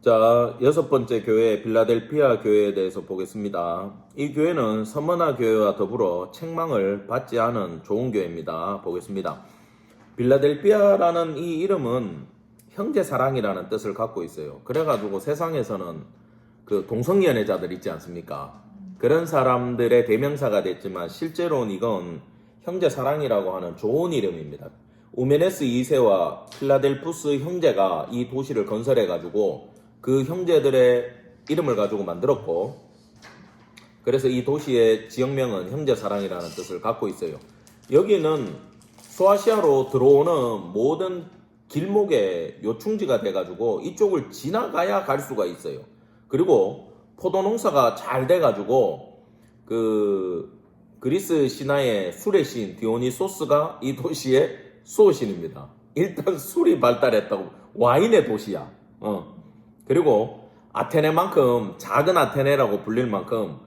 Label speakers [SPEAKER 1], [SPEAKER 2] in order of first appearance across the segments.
[SPEAKER 1] 자, 여섯 번째 교회 빌라델피아 교회에 대해서 보겠습니다. 이 교회는 서머나 교회와 더불어 책망을 받지 않은 좋은 교회입니다. 보겠습니다. 빌라델피아라는 이 이름은 형제사랑이라는 뜻을 갖고 있어요. 그래가지고 세상에서는 그 동성연애자들 있지 않습니까? 그런 사람들의 대명사가 됐지만 실제로는 이건 형제사랑이라고 하는 좋은 이름입니다. 우메네스 2세와 필라델푸스 형제가 이 도시를 건설해가지고 그 형제들의 이름을 가지고 만들었고, 그래서 이 도시의 지역명은 형제사랑이라는 뜻을 갖고 있어요. 여기는 소아시아로 들어오는 모든 길목의 요충지가 돼가지고 이쪽을 지나가야 갈 수가 있어요. 그리고 포도 농사가 잘 돼가지고 그 그리스 신화의 술의 신 디오니소스가 이 도시의 수호신입니다. 일단 술이 발달했다고. 와인의 도시야. 그리고 아테네만큼, 작은 아테네라고 불릴 만큼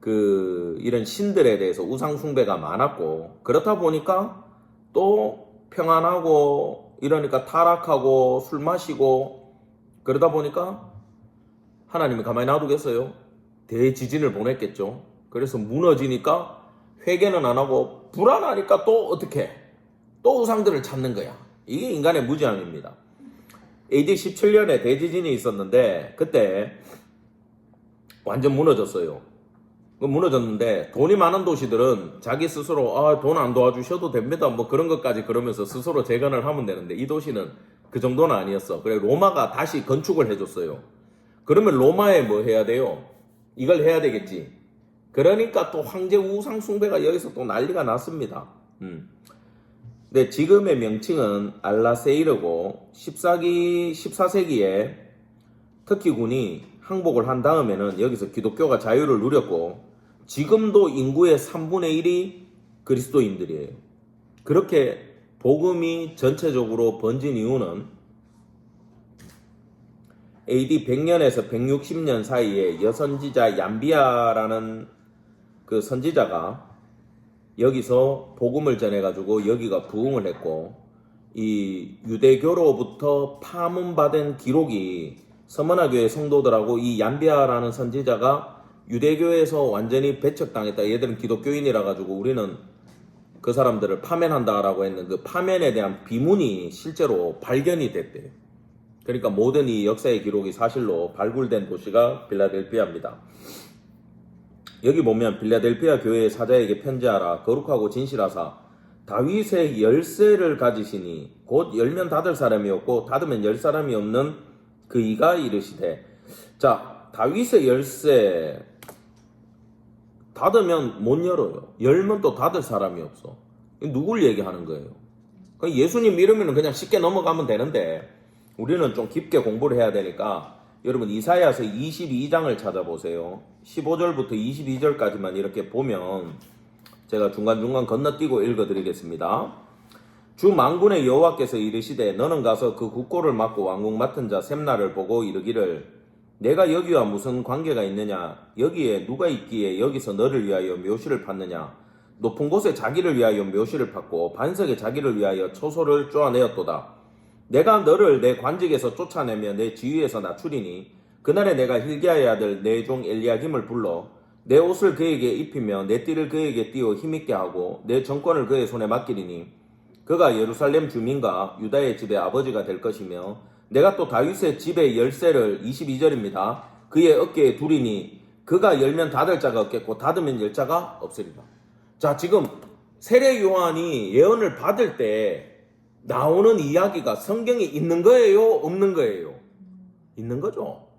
[SPEAKER 1] 이런 신들에 대해서 우상 숭배가 많았고, 그렇다 보니까 또 평안하고, 이러니까 타락하고 술 마시고, 그러다 보니까 하나님이 가만히 놔두겠어요? 대지진을 보냈겠죠. 그래서 무너지니까 회개는 안 하고 불안하니까 또 어떻게? 또 우상들을 찾는 거야. 이게 인간의 무지함입니다. AD 17년에 대지진이 있었는데 그때 완전 무너졌어요. 무너졌는데 돈이 많은 도시들은 자기 스스로 돈 안 도와주셔도 됩니다. 뭐 그런 것까지 그러면서 스스로 재건을 하면 되는데 이 도시는 그 정도는 아니었어. 그래 로마가 다시 건축을 해줬어요. 그러면 로마에 뭐 해야 돼요? 이걸 해야 되겠지. 그러니까 또 황제 우상 숭배가 여기서 또 난리가 났습니다. 네, 지금의 명칭은 알라세이르고 14세기에 터키군이 항복을 한 다음에는 여기서 기독교가 자유를 누렸고 지금도 인구의 3분의 1이 그리스도인들이에요. 그렇게 복음이 전체적으로 번진 이유는 AD 100년에서 160년 사이에 여선지자 얀비아라는 그 선지자가 여기서 복음을 전해가지고 여기가 부흥을 했고, 이 유대교로부터 파문받은 기록이 서머나 교회 성도들하고 이 얀비아라는 선지자가 유대교에서 완전히 배척당했다. 얘들은 기독교인이라 가지고 우리는 그 사람들을 파면한다라고 했는 그 파면에 대한 비문이 실제로 발견이 됐대요. 그러니까 모든 이 역사의 기록이 사실로 발굴된 도시가 빌라델피아입니다. 여기 보면 빌라델피아 교회의 사자에게 편지하라. 거룩하고 진실하사 다윗의 열쇠를 가지시니 곧 열면 닫을 사람이었고 닫으면 열 사람이 없는 그 이가 이르시되. 자, 다윗의 열쇠 닫으면 못 열어요. 열면 또 닫을 사람이 없어. 누굴 얘기하는 거예요? 예수님 이름은 그냥 쉽게 넘어가면 되는데 우리는 좀 깊게 공부를 해야 되니까 여러분 이사야서 22장을 찾아보세요. 15절부터 22절까지만 이렇게 보면 제가 중간중간 건너뛰고 읽어드리겠습니다. 주 만군의 여호와께서 이르시되 너는 가서 그 국고를 맡고 왕국 맡은 자 셈나를 보고 이르기를 내가 여기와 무슨 관계가 있느냐? 여기에 누가 있기에 여기서 너를 위하여 묘시를 팠느냐? 높은 곳에 자기를 위하여 묘시를 팠고 반석에 자기를 위하여 초소를 쪼아내었도다. 내가 너를 내 관직에서 쫓아내며 내 지위에서 낮추리니 그날에 내가 hilki야의 아들 내 종 엘리야김을 불러 내 옷을 그에게 입히며 내 띠를 그에게 띄워 힘있게 하고 내 정권을 그의 손에 맡기리니 그가 예루살렘 주민과 유다의 집의 아버지가 될 것이며 내가 또 다윗의 집의 열쇠를 22절입니다. 그의 어깨에 두리니 그가 열면 닫을 자가 없겠고 닫으면 열 자가 없으리라. 자, 지금 세례 요한이 예언을 받을 때 나오는 이야기가 성경에 있는 거예요? 없는 거예요? 있는 거죠.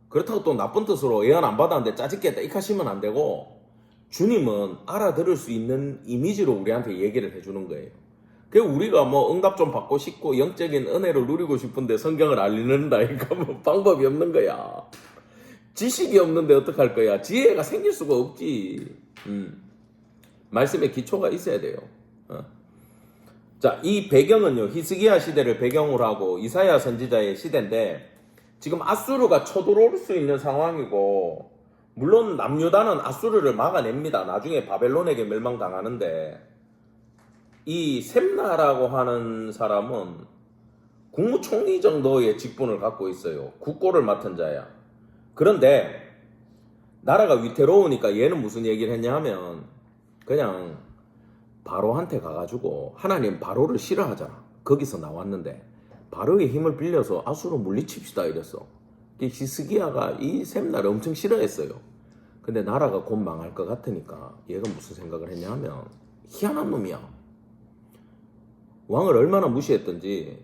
[SPEAKER 1] 그렇다고 또 나쁜 뜻으로 예언 안 받았는데 짜증겠다 이렇게 하시면 안 되고 주님은 알아들을 수 있는 이미지로 우리한테 얘기를 해주는 거예요. 그래서 우리가 뭐 응답 좀 받고 싶고 영적인 은혜를 누리고 싶은데 성경을 알리는다 이거 뭐 방법이 없는 거야. 지식이 없는데 어떡할 거야. 지혜가 생길 수가 없지. 말씀에 기초가 있어야 돼요. 자, 이 배경은요, 히스기야 시대를 배경으로 하고 이사야 선지자의 시대인데 지금 아수르가 쳐들어올 수 있는 상황이고, 물론 남유다는 아수르를 막아냅니다. 나중에 바벨론에게 멸망당하는데 이 셈나라고 하는 사람은 국무총리 정도의 직분을 갖고 있어요. 국고를 맡은 자야. 그런데 나라가 위태로우니까 얘는 무슨 얘기를 했냐 하면 그냥 바로한테 가가지고 하나님 바로를 싫어하잖아. 거기서 나왔는데 바로의 힘을 빌려서 아수로 물리칩시다 이랬어. 히스기야가 이 셈나를 엄청 싫어했어요. 근데 나라가 곧 망할 것 같으니까 얘가 무슨 생각을 했냐 하면 희한한 놈이야. 왕을 얼마나 무시했던지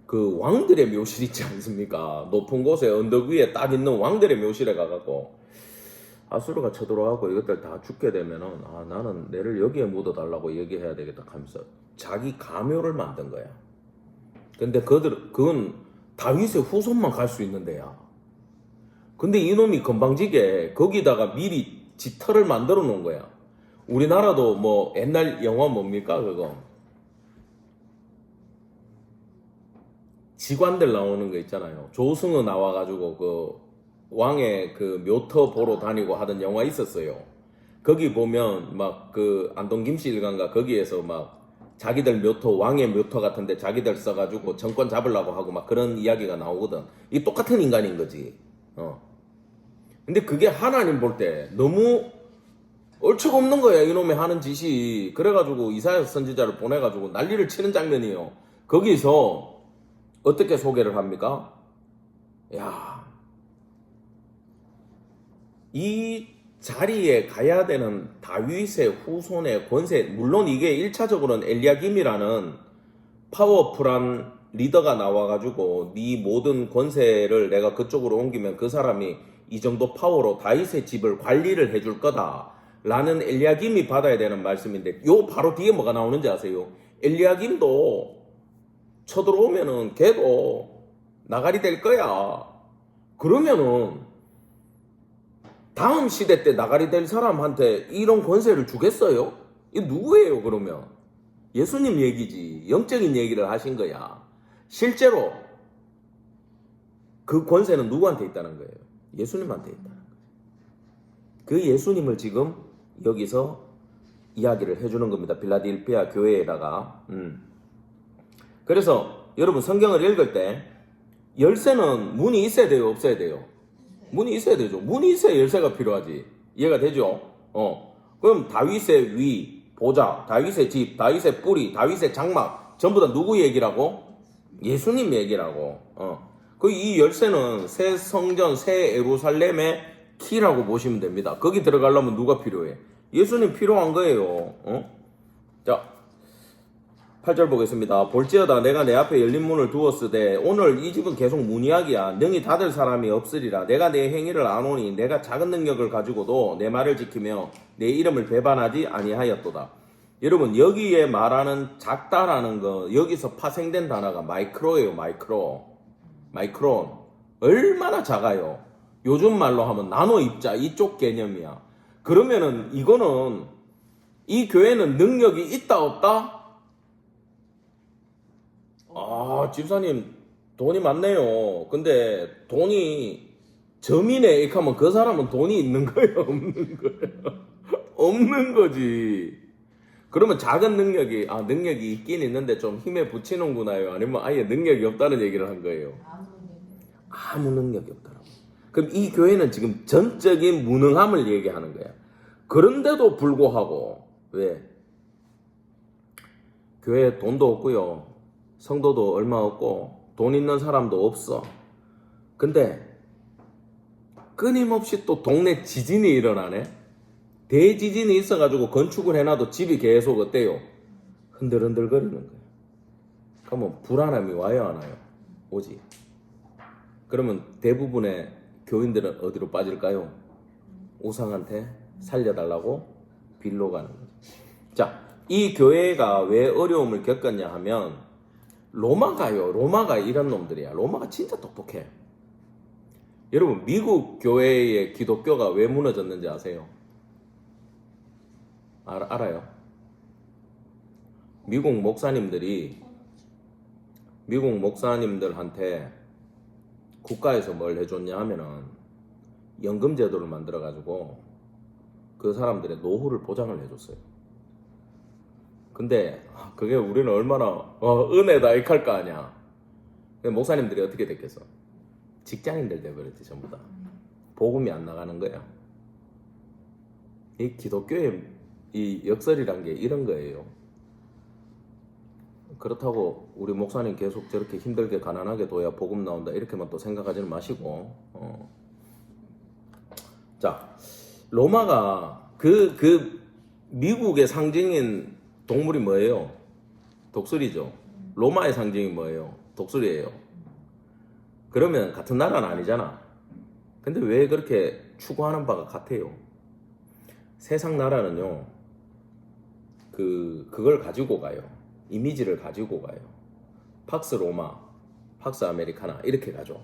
[SPEAKER 1] 그 왕들의 묘실 있지 않습니까? 높은 곳에 언덕 위에 딱 있는 왕들의 묘실에 가갖고 아수르가 쳐들어가고 이것들 다 죽게 되면은 나는 내를 여기에 묻어달라고 얘기해야 되겠다 하면서 자기 가묘를 만든 거야. 근데 그건 다윗의 후손만 갈 수 있는 데야. 근데 이놈이 건방지게 거기다가 미리 지터를 만들어 놓은 거야. 우리나라도 뭐 옛날 영화 뭡니까 그거 지관들 나오는 거 있잖아요. 조승우 나와가지고 그 왕의 그 묘터 보러 다니고 하던 영화 있었어요. 거기 보면 막 그 안동 김씨일간가 거기에서 막 자기들 묘터 왕의 묘터 같은데 자기들 써가지고 정권 잡으려고 하고 막 그런 이야기가 나오거든. 이 똑같은 인간인 거지. 근데 그게 하나님 볼 때 너무 얼척 없는 거야 이놈의 하는 짓이. 그래가지고 이사야 선지자를 보내가지고 난리를 치는 장면이에요. 거기서 어떻게 소개를 합니까? 야, 이 자리에 가야 되는 다윗의 후손의 권세, 물론 이게 1차적으로는 엘리야김이라는 파워풀한 리더가 나와가지고 네 모든 권세를 내가 그쪽으로 옮기면 그 사람이 이 정도 파워로 다윗의 집을 관리를 해줄 거다 라는 엘리야김이 받아야 되는 말씀인데 요 바로 뒤에 뭐가 나오는지 아세요? 엘리야김도 쳐들어오면은 걔도 나가리 될 거야. 그러면은 다음 시대 때 나가리 될 사람한테 이런 권세를 주겠어요? 이게 누구예요 그러면? 예수님 얘기지. 영적인 얘기를 하신 거야. 실제로 그 권세는 누구한테 있다는 거예요? 예수님한테 있다는 거예요. 그 예수님을 지금 여기서 이야기를 해주는 겁니다. 빌라델피아 교회에다가. 그래서 여러분 성경을 읽을 때 열쇠는 문이 있어야 돼요? 없어야 돼요? 문이 있어야 되죠. 문이 있어야 열쇠가 필요하지. 이해가 되죠? 그럼 다윗의 위, 보좌, 다윗의 집, 다윗의 뿌리, 다윗의 장막 전부 다 누구 얘기라고? 예수님 얘기라고. 그 이 열쇠는 새 성전, 새 예루살렘의 키라고 보시면 됩니다. 거기 들어가려면 누가 필요해? 예수님 필요한 거예요. 자, 8절 보겠습니다. 볼지어다 내가 내 앞에 열린 문을 두었으되 오늘 이 집은 계속 문이야기야. 능히 닫을 사람이 없으리라. 내가 내 행위를 아노니 내가 작은 능력을 가지고도 내 말을 지키며 내 이름을 배반하지 아니하였도다. 여러분 여기에 말하는 작다라는 거 여기서 파생된 단어가 마이크로예요. 마이크론. 얼마나 작아요. 요즘 말로 하면 나노 입자 이쪽 개념이야. 그러면은 이거는 이 교회는 능력이 있다 없다? 집사님 돈이 많네요. 근데 돈이 점이네 이렇게 하면 그 사람은 돈이 있는 거예요? 없는 거예요? 없는 거지. 그러면 작은 능력이 능력이 있긴 있는데 좀 힘에 붙이는구나요? 아니면 아예 능력이 없다는 얘기를 한 거예요? 아무 능력이 없다라고. 그럼 이 교회는 지금 전적인 무능함을 얘기하는 거야. 그런데도 불구하고 왜? 교회에 돈도 없고요. 성도도 얼마 없고 돈 있는 사람도 없어. 근데 끊임없이 또 동네 지진이 일어나네. 대지진이 있어가지고 건축을 해놔도 집이 계속 어때요? 흔들흔들거리는 거예요. 그러면 불안함이 와요 안 와요? 오지. 그러면 대부분의 교인들은 어디로 빠질까요? 우상한테 살려달라고 빌로 가는 거죠. 자, 이 교회가 왜 어려움을 겪었냐 하면 로마가 이런 놈들이야. 로마가 진짜 똑똑해. 여러분 미국 교회의 기독교가 왜 무너졌는지 아세요? 알아요? 미국 목사님들한테 국가에서 뭘 해줬냐 하면은 연금 제도를 만들어 가지고 그 사람들의 노후를 보장을 해줬어요. 근데 그게 우리는 얼마나 은혜다 이렇게 할 거 아니야. 목사님들이 어떻게 됐겠어? 직장인들 돼버렸지 전부 다. 복음이 안 나가는 거야. 이 기독교의 이 역설이란 게 이런 거예요. 그렇다고 우리 목사님 계속 저렇게 힘들게 가난하게 둬야 복음 나온다 이렇게만 또 생각하지는 마시고 자, 로마가 그 미국의 상징인 동물이 뭐예요? 독수리죠. 로마의 상징이 뭐예요? 독수리예요. 그러면 같은 나라는 아니잖아. 근데 왜 그렇게 추구하는 바가 같아요? 세상 나라는요, 그걸 가지고 가요. 이미지를 가지고 가요. 팍스 로마, 팍스 아메리카나 이렇게 가죠.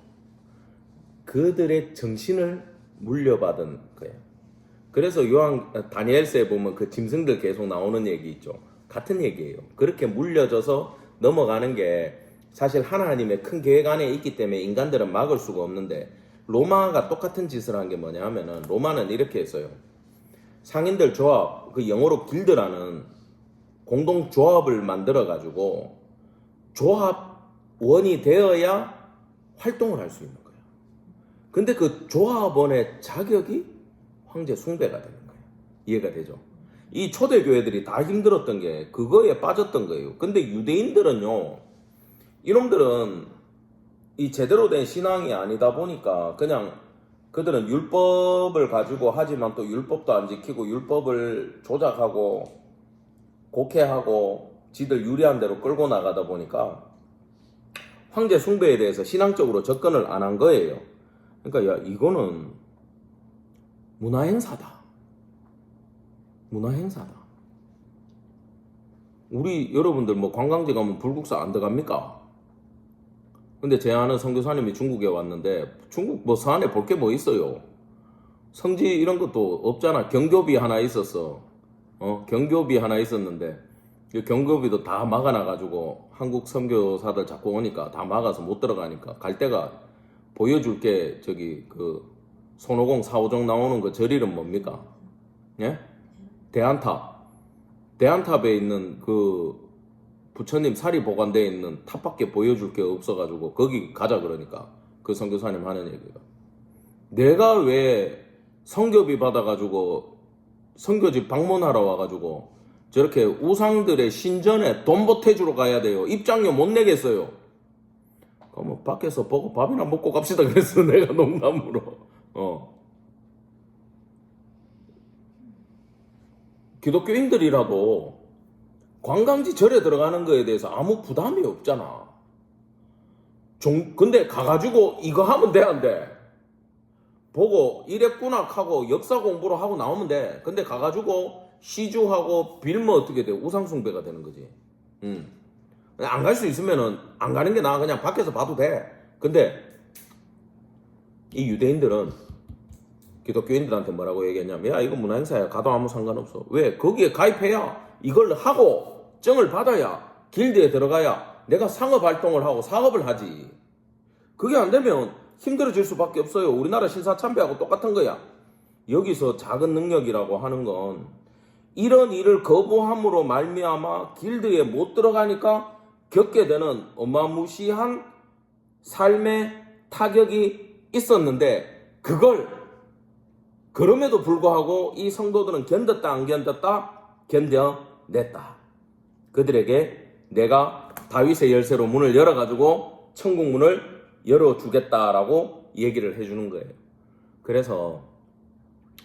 [SPEAKER 1] 그들의 정신을 물려받은 거예요. 그래서 다니엘서에 보면 그 짐승들 계속 나오는 얘기 있죠. 같은 얘기예요. 그렇게 물려져서 넘어가는 게 사실 하나님의 큰 계획 안에 있기 때문에 인간들은 막을 수가 없는데, 로마가 똑같은 짓을 한 게 뭐냐 하면은, 로마는 이렇게 했어요. 상인들 조합, 그 영어로 길드라는 공동 조합을 만들어 가지고 조합원이 되어야 활동을 할 수 있는 거예요. 근데 그 조합원의 자격이 황제 숭배가 되는 거예요. 이해가 되죠? 이 초대교회들이 다 힘들었던 게 그거에 빠졌던 거예요. 근데 유대인들은요, 이놈들은 이 제대로 된 신앙이 아니다 보니까 그냥 그들은 율법을 가지고 하지만 또 율법도 안 지키고 율법을 조작하고 곡해하고 지들 유리한 대로 끌고 나가다 보니까 황제 숭배에 대해서 신앙적으로 접근을 안 한 거예요. 그러니까 야, 이거는 문화행사다. 문화행사다. 우리 여러분들 뭐 관광지 가면 불국사 안 들어갑니까? 근데 제 아는 선교사님이 중국에 왔는데 중국 뭐 서안에 볼 게 뭐 있어요? 성지 이런 것도 없잖아. 경교비 하나 있었어. 경교비 하나 있었는데 그 경교비도 다 막아놔가지고 한국 선교사들 자꾸 오니까 다 막아서 못 들어가니까 갈 데가 보여줄 게 저기 그 손오공 사오정 나오는 그 절 이름 뭡니까? 예? 대안탑에 있는 그 부처님 살이 보관되어 있는 탑밖에 보여줄 게 없어가지고 거기 가자 그러니까 그 선교사님 하는 얘기가, 내가 왜 선교비 받아가지고 선교집 방문하러 와가지고 저렇게 우상들의 신전에 돈 보태주러 가야 돼요. 입장료 못 내겠어요. 그럼 밖에서 보고 밥이나 먹고 갑시다 그랬어. 내가 농담으로. 기독교인들이라도 관광지 절에 들어가는 거에 대해서 아무 부담이 없잖아. 근데 가가지고 이거 하면 돼, 안 돼? 보고 이랬구나 하고 역사 공부를 하고 나오면 돼. 근데 가가지고 시주하고 빌면 어떻게 돼? 우상숭배가 되는 거지. 안 갈 수 있으면은 안 가는 게 나아. 그냥 밖에서 봐도 돼. 근데 이 유대인들은 기독교인들한테 뭐라고 얘기했냐면, 야, 이거 문화행사야. 가도 아무 상관없어. 왜? 거기에 가입해야, 이걸 하고 증을 받아야 길드에 들어가야 내가 상업 활동을 하고 사업을 하지. 그게 안 되면 힘들어질 수밖에 없어요. 우리나라 신사참배하고 똑같은 거야. 여기서 작은 능력이라고 하는 건 이런 일을 거부함으로 말미암아 길드에 못 들어가니까 겪게 되는 어마무시한 삶의 타격이 있었는데, 그걸 그럼에도 불구하고 이 성도들은 견뎠다 안 견뎠다? 견뎌냈다. 그들에게 내가 다윗의 열쇠로 문을 열어가지고 천국 문을 열어주겠다라고 얘기를 해주는 거예요. 그래서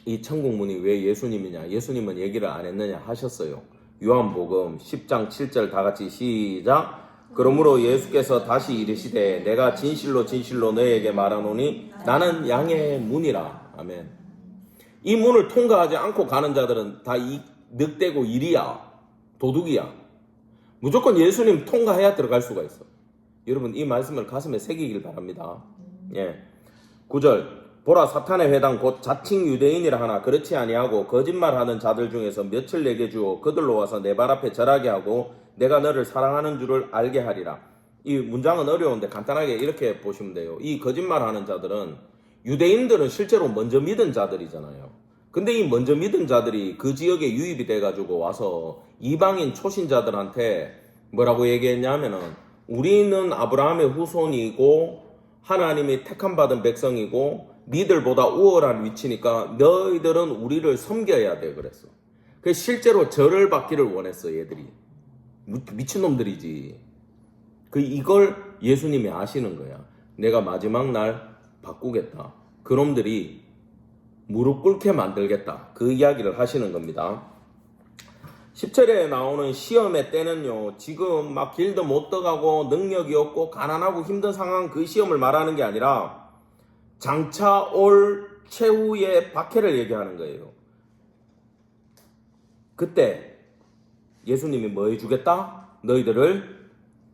[SPEAKER 1] 이 천국 문이 왜 예수님이냐, 예수님은 얘기를 안 했느냐 하셨어요. 요한복음 10장 7절 다 같이 시작. 그러므로 예수께서 다시 이르시되 내가 진실로 진실로 너에게 말하노니 나는 양의 문이라. 아멘. 이 문을 통과하지 않고 가는 자들은 다 이 늑대고 일이야, 도둑이야. 무조건 예수님 통과해야 들어갈 수가 있어. 여러분, 이 말씀을 가슴에 새기길 바랍니다. 예. 9절. 보라, 사탄의 회당 곧 자칭 유대인이라 하나 그렇지 아니하고 거짓말하는 자들 중에서 몇을 내게 주어 그들로 와서 내 발 앞에 절하게 하고 내가 너를 사랑하는 줄을 알게 하리라. 이 문장은 어려운데 간단하게 이렇게 보시면 돼요. 이 거짓말하는 자들은, 유대인들은 실제로 먼저 믿은 자들이잖아요. 근데 이 먼저 믿은 자들이 그 지역에 유입이 돼가지고 와서 이방인 초신자들한테 뭐라고 얘기했냐면은, 우리는 아브라함의 후손이고 하나님이 택함 받은 백성이고 니들보다 우월한 위치니까 너희들은 우리를 섬겨야 돼 그랬어. 그래서 실제로 절을 받기를 원했어 얘들이. 미친놈들이지. 이걸 예수님이 아시는 거야. 내가 마지막 날 바꾸겠다. 그놈들이 무릎 꿇게 만들겠다. 그 이야기를 하시는 겁니다. 10절에 나오는 시험의 때는요, 지금 막 길도 못 떠가고 능력이 없고 가난하고 힘든 상황 그 시험을 말하는 게 아니라 장차 올 최후의 박해를 얘기하는 거예요. 그때 예수님이 뭐 해주겠다? 너희들을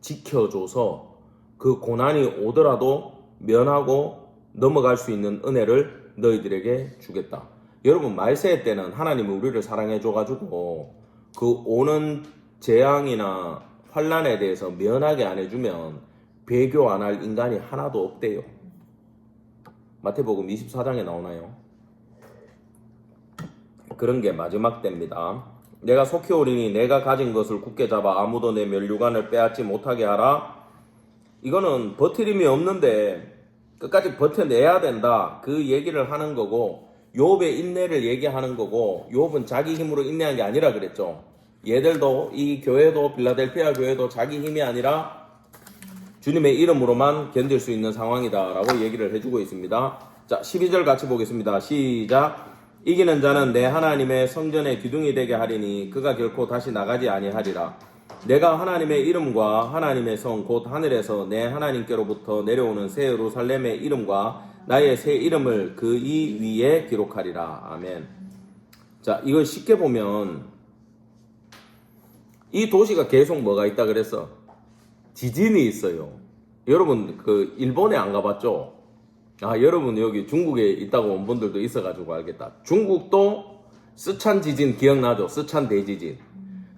[SPEAKER 1] 지켜줘서 그 고난이 오더라도 면하고 넘어갈 수 있는 은혜를 너희들에게 주겠다. 여러분, 말세 때는 하나님이 우리를 사랑해줘가지고 그 오는 재앙이나 환난에 대해서 면하게 안 해주면 배교 안 할 인간이 하나도 없대요. 마태복음 24장에 나오나요? 그런 게 마지막 때입니다. 내가 속히 오리니 내가 가진 것을 굳게 잡아 아무도 내 면류관을 빼앗지 못하게 하라. 이거는 버티림이 없는데 끝까지 버텨내야 된다. 그 얘기를 하는 거고, 욥의 인내를 얘기하는 거고, 욥은 자기 힘으로 인내한 게 아니라 그랬죠. 얘들도, 이 교회도, 빌라델피아 교회도 자기 힘이 아니라 주님의 이름으로만 견딜 수 있는 상황이다 라고 얘기를 해주고 있습니다. 자, 12절 같이 보겠습니다. 시작. 이기는 자는 내 하나님의 성전의 기둥이 되게 하리니 그가 결코 다시 나가지 아니하리라. 내가 하나님의 이름과 하나님의 성 곧 하늘에서 내 하나님께로부터 내려오는 새 예루살렘의 이름과 나의 새 이름을 그 이 위에 기록하리라. 아멘. 자, 이걸 쉽게 보면 이 도시가 계속 뭐가 있다 그랬어? 지진이 있어요. 여러분 일본에 안 가봤죠? 여러분 여기 중국에 있다고 온 분들도 있어가지고 알겠다. 중국도 스촨 지진 기억나죠? 스촨 대지진.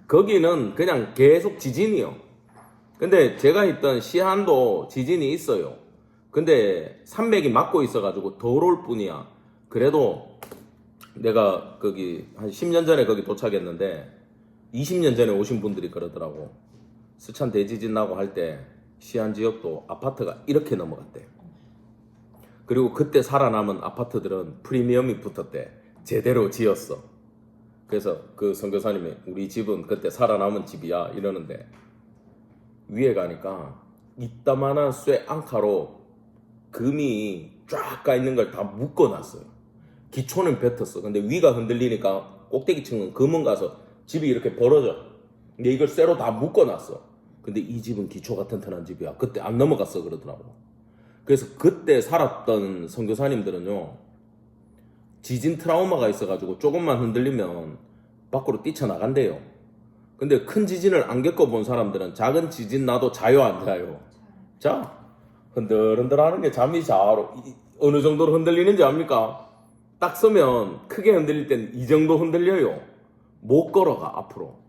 [SPEAKER 1] 거기는 그냥 계속 지진이요. 근데 제가 있던 시안도 지진이 있어요. 근데 산맥이 막고 있어가지고 덜 올 뿐이야. 그래도 내가 거기 한 10년 전에 거기 도착했는데 20년 전에 오신 분들이 그러더라고. 스촨 대지진 나고 할 때 시안 지역도 아파트가 이렇게 넘어갔대. 그리고 그때 살아남은 아파트들은 프리미엄이 붙었대. 제대로 지었어. 그래서 그 선교사님이 우리 집은 그때 살아남은 집이야 이러는데, 위에 가니까 이따만한 쇠 앙카로 금이 쫙 가 있는 걸 다 묶어놨어요. 기초는 뱉었어. 근데 위가 흔들리니까 꼭대기층은 금은 가서 집이 이렇게 벌어져. 근데 이걸 쇠로 다 묶어놨어. 근데 이 집은 기초가 튼튼한 집이야. 그때 안 넘어갔어 그러더라고. 그래서 그때 살았던 선교사님들은요, 지진 트라우마가 있어가지고 조금만 흔들리면 밖으로 뛰쳐나간대요. 근데 큰 지진을 안 겪어본 사람들은 작은 지진 나도 자요 안 자요? 자, 흔들흔들하는 게 잠이 잘 어느 정도로 흔들리는지 압니까? 딱 서면 크게 흔들릴 땐 이 정도 흔들려요. 못 걸어가 앞으로.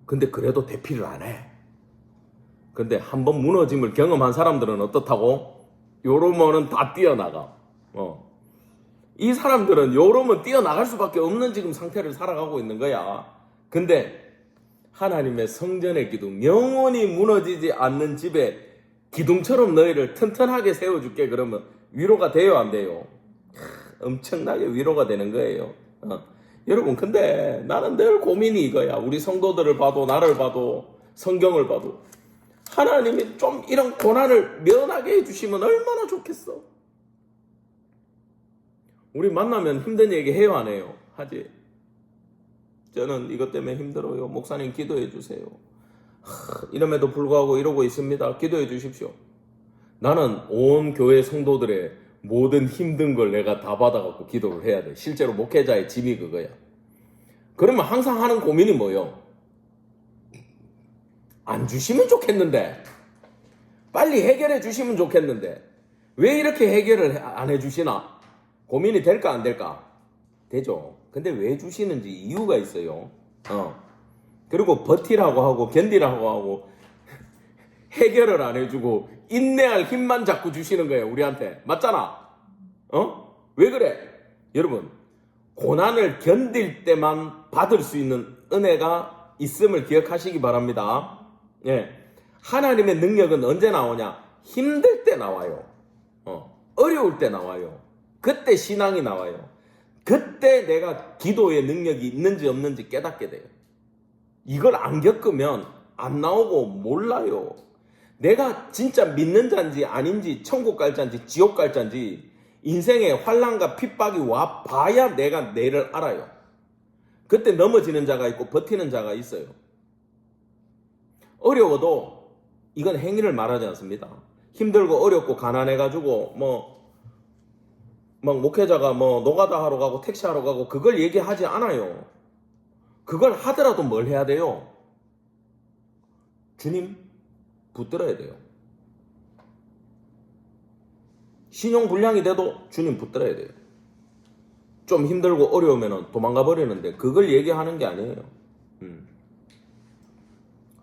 [SPEAKER 1] 근데 그래도 대피를 안 해. 근데 한번 무너짐을 경험한 사람들은 어떻다고? 요러면은 다 뛰어나가. 이 사람들은 요러면 뛰어나갈 수밖에 없는 지금 상태를 살아가고 있는 거야. 근데 하나님의 성전의 기둥, 영원히 무너지지 않는 집에 기둥처럼 너희를 튼튼하게 세워줄게. 그러면 위로가 돼요 안 돼요? 엄청나게 위로가 되는 거예요. 여러분, 근데 나는 늘 고민이 이거야. 우리 성도들을 봐도 나를 봐도 성경을 봐도 하나님이 좀 이런 고난을 면하게 해주시면 얼마나 좋겠어. 우리 만나면 힘든 얘기 해요 안 해요? 하지. 저는 이것 때문에 힘들어요. 목사님 기도해 주세요. 이름에도 불구하고 이러고 있습니다. 기도해 주십시오. 나는 온 교회 성도들의 모든 힘든 걸 내가 다 받아갖고 기도를 해야 돼. 실제로 목회자의 짐이 그거야. 그러면 항상 하는 고민이 뭐예요? 안 주시면 좋겠는데, 빨리 해결해 주시면 좋겠는데 왜 이렇게 해결을 안 해주시나? 고민이 될까 안 될까? 되죠. 근데 왜 주시는지 이유가 있어요. 그리고 버티라고 하고 견디라고 하고 해결을 안 해주고 인내할 힘만 자꾸 주시는 거예요 우리한테. 맞잖아. 왜 그래? 여러분, 고난을 견딜 때만 받을 수 있는 은혜가 있음을 기억하시기 바랍니다. 예. 하나님의 능력은 언제 나오냐? 힘들 때 나와요. 어려울 때 나와요. 그때 신앙이 나와요. 그때 내가 기도의 능력이 있는지 없는지 깨닫게 돼요. 이걸 안 겪으면 안 나오고 몰라요. 내가 진짜 믿는 자인지 아닌지, 천국 갈 자인지 지옥 갈 자인지 인생에 환난과 핍박이 와 봐야 내가 내를 알아요. 그때 넘어지는 자가 있고 버티는 자가 있어요. 어려워도 이건 행위를 말하지 않습니다. 힘들고 어렵고 가난해가지고 막 목회자가 노가다 하러 가고 택시 하러 가고 그걸 얘기하지 않아요. 그걸 하더라도 뭘 해야 돼요? 주님 붙들어야 돼요. 신용불량이 돼도 주님 붙들어야 돼요. 좀 힘들고 어려우면 도망가 버리는데 그걸 얘기하는 게 아니에요.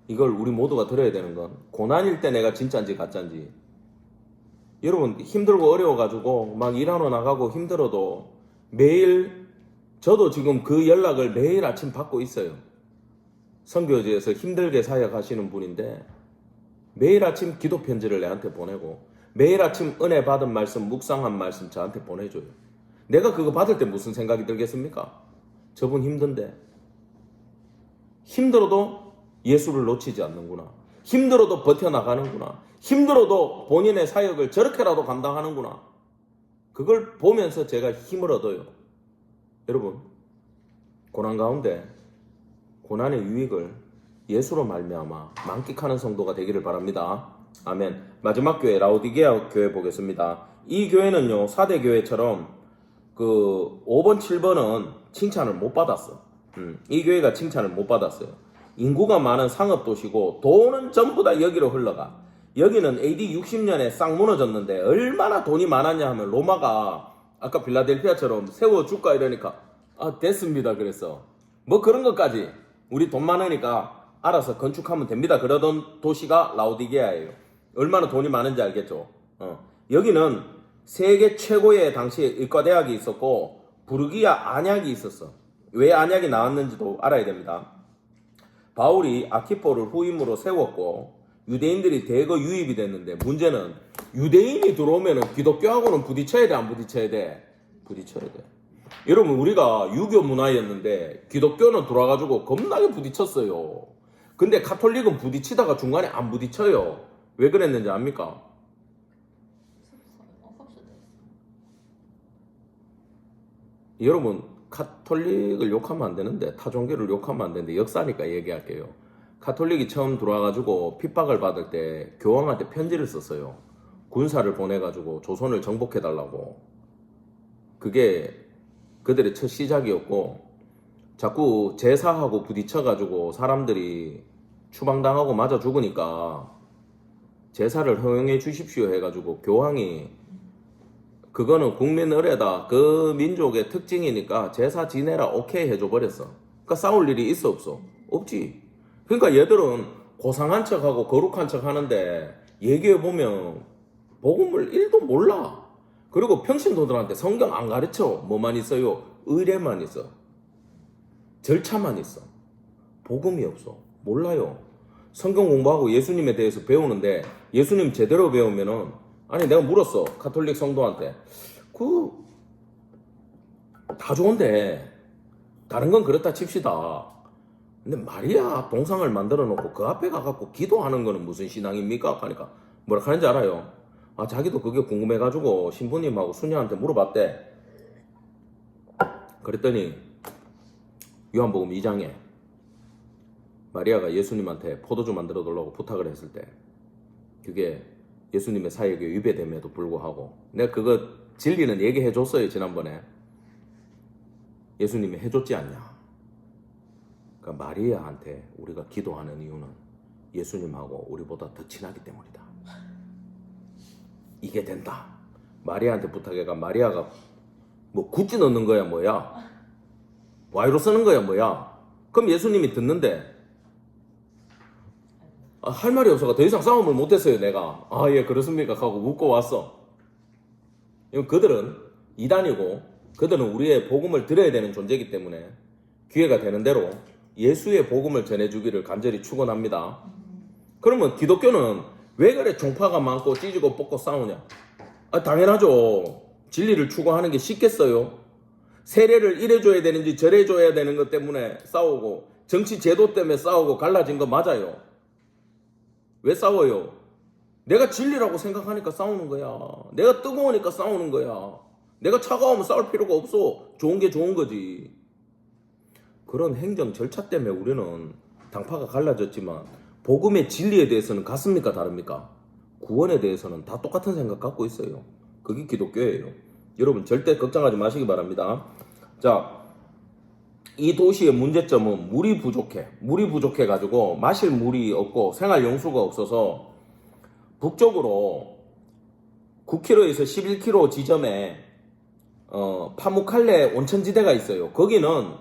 [SPEAKER 1] 이걸 우리 모두가 들어야 되는 건 고난일 때 내가 진짜인지 가짜인지. 여러분 힘들고 어려워가지고 막 일하러 나가고 힘들어도 매일 저도 지금 그 연락을 매일 아침 받고 있어요. 선교지에서 힘들게 사역하시는 분인데 매일 아침 기도 편지를 내한테 보내고 매일 아침 은혜 받은 말씀 묵상한 말씀 저한테 보내줘요. 내가 그거 받을 때 무슨 생각이 들겠습니까? 저분 힘든데 힘들어도 예수를 놓치지 않는구나. 힘들어도 버텨나가는구나. 힘들어도 본인의 사역을 저렇게라도 감당하는구나. 그걸 보면서 제가 힘을 얻어요. 여러분 고난 가운데 고난의 유익을 예수로 말미암아 만끽하는 성도가 되기를 바랍니다. 아멘. 마지막 교회 라오디게아 교회 보겠습니다. 이 교회는요 4대 교회처럼 그 5번 7번은 칭찬을 못 받았어. 이 교회가 칭찬을 못 받았어요. 인구가 많은 상업도시고 돈은 전부 다 여기로 흘러가. 여기는 AD 60년에 싹 무너졌는데 얼마나 돈이 많았냐 하면 로마가 아까 빌라델피아처럼 세워줄까 이러니까 됐습니다 그랬어. 뭐 그런 것까지 우리 돈 많으니까 알아서 건축하면 됩니다 그러던 도시가 라오디게아예요. 얼마나 돈이 많은지 알겠죠. 여기는 세계 최고의 당시에 의과대학이 있었고 부르기아 안약이 있었어. 왜 안약이 나왔는지도 알아야 됩니다. 바울이 아키포를 후임으로 세웠고 유대인들이 대거 유입이 됐는데 문제는 유대인이 들어오면 기독교하고는 부딪혀야 돼 안 부딪혀야 돼? 부딪혀야 돼. 여러분 우리가 유교 문화였는데 기독교는 들어와가지고 겁나게 부딪혔어요. 근데 가톨릭은 부딪히다가 중간에 안 부딪혀요. 왜 그랬는지 압니까? 여러분 가톨릭을 욕하면 안 되는데 타종교를 욕하면 안 되는데 역사니까 얘기할게요. 가톨릭이 처음 들어와가지고 핍박을 받을 때 교황한테 편지를 썼어요. 군사를 보내가지고 조선을 정복해달라고. 그게 그들의 첫 시작이었고 자꾸 제사하고 부딪혀가지고 사람들이 추방당하고 맞아 죽으니까 제사를 허용해 주십시오 해가지고 교황이 그거는 국민 의례다. 그 민족의 특징이니까 제사 지내라 오케이 해줘 버렸어. 그러니까 싸울 일이 있어 없어? 없지. 그러니까 얘들은 고상한 척하고 거룩한 척 하는데 얘기해보면 복음을 1도 몰라. 그리고 평신도들한테 성경 안 가르쳐. 뭐만 있어요? 의례만 있어. 절차만 있어. 복음이 없어. 몰라요. 성경 공부하고 예수님에 대해서 배우는데 예수님 제대로 배우면은 아니 내가 물었어 가톨릭 성도한테 다 좋은데 다른 건 그렇다 칩시다. 근데 마리아 동상을 만들어 놓고 그 앞에 가갖고 기도하는 거는 무슨 신앙입니까? 하니까 뭐라 하는지 알아요? 자기도 그게 궁금해가지고 신부님하고 수녀한테 물어봤대. 그랬더니 요한복음 2장에 마리아가 예수님한테 포도주 만들어 달라고 부탁을 했을 때 그게 예수님의 사역에 위배됨에도 불구하고 내가 그거 진리는 얘기해 줬어요 지난번에. 예수님이 해줬지 않냐. 그러니까 마리아한테 우리가 기도하는 이유는 예수님하고 우리보다 더 친하기 때문이다. 이게 된다. 마리아한테 부탁해가 마리아가 뭐 굿즈 넣는 거야 뭐야? 와이로 쓰는 거야 뭐야? 그럼 예수님이 듣는데 할 말이 없어가 더 이상 싸움을 못했어요 내가. 예 그렇습니까 하고 묻고 왔어. 그들은 이단이고 그들은 우리의 복음을 들어야 되는 존재이기 때문에 기회가 되는 대로 예수의 복음을 전해주기를 간절히 축원합니다. 그러면 기독교는 왜 그래 종파가 많고 찢고 뽑고 싸우냐? 당연하죠. 진리를 추구하는 게 쉽겠어요? 세례를 이래줘야 되는지 저래줘야 되는 것 때문에 싸우고 정치 제도 때문에 싸우고 갈라진 거 맞아요. 왜 싸워요? 내가 진리라고 생각하니까 싸우는 거야. 내가 뜨거우니까 싸우는 거야. 내가 차가우면 싸울 필요가 없어. 좋은 게 좋은 거지. 그런 행정 절차 때문에 우리는 당파가 갈라졌지만 복음의 진리에 대해서는 같습니까? 다릅니까? 구원에 대해서는 다 똑같은 생각 갖고 있어요. 그게 기독교예요. 여러분 절대 걱정하지 마시기 바랍니다. 자, 이 도시의 문제점은 물이 부족해. 물이 부족해가지고 마실 물이 없고 생활용수가 없어서 북쪽으로 9km에서 11km 지점에 파무칼레 온천지대가 있어요. 거기는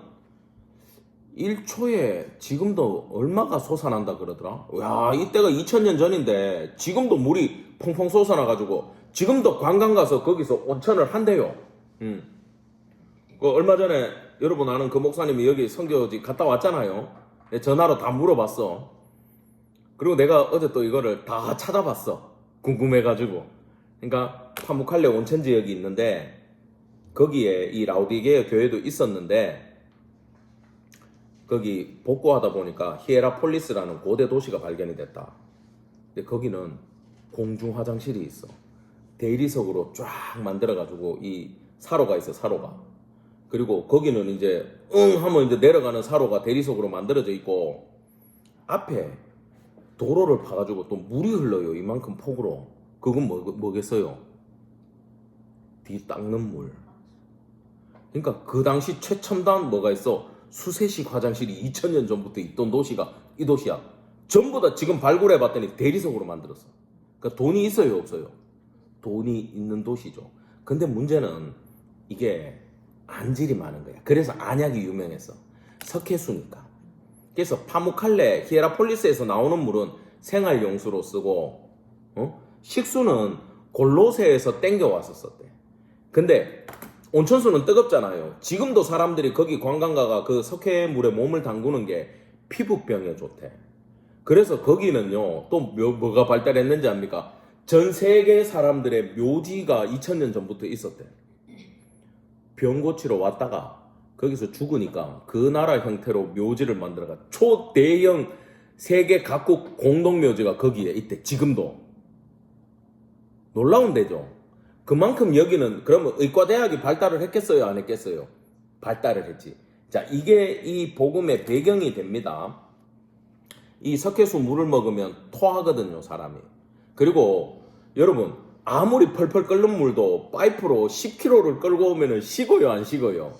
[SPEAKER 1] 1초에 지금도 얼마가 솟아난다 그러더라. 야, 이때가 2000년 전인데 지금도 물이 펑펑 솟아나가지고 지금도 관광 가서 거기서 온천을 한대요. 얼마 전에 여러분 아는 그 목사님이 여기 선교지 갔다 왔잖아요. 전화로 다 물어봤어. 그리고 내가 어제 또 이거를 다 찾아봤어. 궁금해가지고. 그러니까 파무칼레 온천 지역이 있는데 거기에 이 라우디게어 교회도 있었는데 거기 복구하다 보니까 히에라폴리스라는 고대 도시가 발견이 됐다. 근데 거기는 공중 화장실이 있어. 대리석으로 쫙 만들어가지고 이 사로가 있어, 사로가. 그리고 거기는 이제 하면 이제 내려가는 사로가 대리석으로 만들어져 있고 앞에 도로를 파가지고 또 물이 흘러요. 이만큼 폭으로. 그건 뭐겠어요? 뒤 닦는 물. 그러니까 그 당시 최첨단 뭐가 있어? 수세식 화장실이 2000년 전부터 있던 도시가 이 도시야. 전부 다 지금 발굴해봤더니 대리석으로 만들었어. 그러니까 돈이 있어요, 없어요? 돈이 있는 도시죠. 근데 문제는 이게 안질이 많은 거야. 그래서 안약이 유명했어. 석회수니까. 그래서 파무칼레, 히에라폴리스에서 나오는 물은 생활용수로 쓰고 식수는 골로새에서 땡겨왔었대. 근데 온천수는 뜨겁잖아요. 지금도 사람들이 거기 관광가가 그 석회물에 몸을 담그는 게 피부병에 좋대. 그래서 거기는요, 또 뭐가 발달했는지 압니까? 전 세계 사람들의 묘지가 2000년 전부터 있었대. 병 고치러 왔다가 거기서 죽으니까 그 나라 형태로 묘지를 만들어가 초대형 세계 각국 공동묘지가 거기에 있대. 지금도. 놀라운 데죠. 그만큼 여기는 그러면 의과대학이 발달을 했겠어요? 안 했겠어요? 발달을 했지. 자, 이게 이 복음의 배경이 됩니다. 이 석회수 물을 먹으면 토하거든요, 사람이. 그리고 여러분 아무리 펄펄 끓는 물도 파이프로 10kg를 끌고 오면 식어요, 안 식어요?